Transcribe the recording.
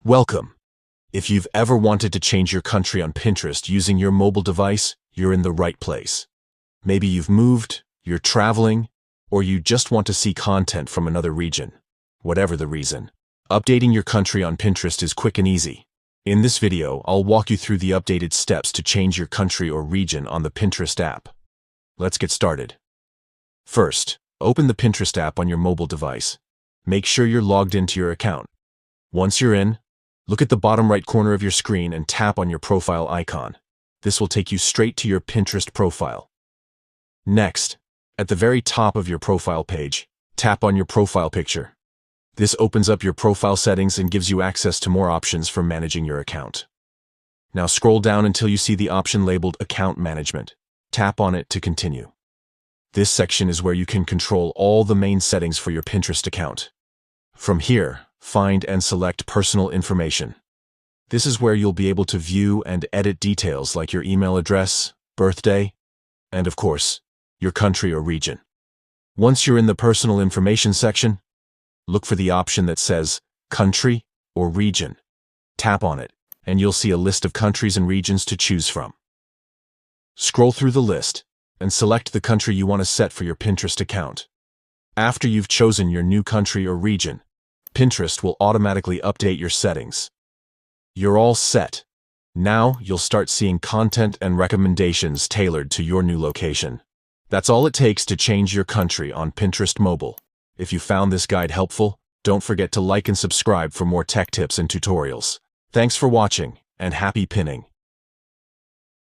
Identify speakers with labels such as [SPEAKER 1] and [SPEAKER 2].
[SPEAKER 1] Welcome. If you've ever wanted to change your country on Pinterest using your mobile device, you're in the right place. Maybe you've moved, you're traveling, or you just want to see content from another region. Whatever the reason, updating your country on Pinterest is quick and easy. In this video, I'll walk you through the updated steps to change your country or region on the Pinterest app. Let's get started. First, open the Pinterest app on your mobile device. Make sure you're logged into your account. Once you're in, look at the bottom right corner of your screen and tap on your profile icon. This will take you straight to your Pinterest profile. Next, at the very top of your profile page, tap on your profile picture. This opens up your profile settings and gives you access to more options for managing your account. Now scroll down until you see the option labeled Account Management. Tap on it to continue. This section is where you can control all the main settings for your Pinterest account. From here, find and select Personal Information. This is where you'll be able to view and edit details like your email address, birthday, and of course, your country or region. Once you're in the Personal Information section, look for the option that says Country or Region. Tap on it, and you'll see a list of countries and regions to choose from. Scroll through the list and select the country you want to set for your Pinterest account. After you've chosen your new country or region, Pinterest will automatically update your settings. You're all set. Now you'll start seeing content and recommendations tailored to your new location. That's all it takes to change your country on Pinterest mobile. If you found this guide helpful, don't forget to like and subscribe for more tech tips and tutorials. Thanks for watching, and happy pinning!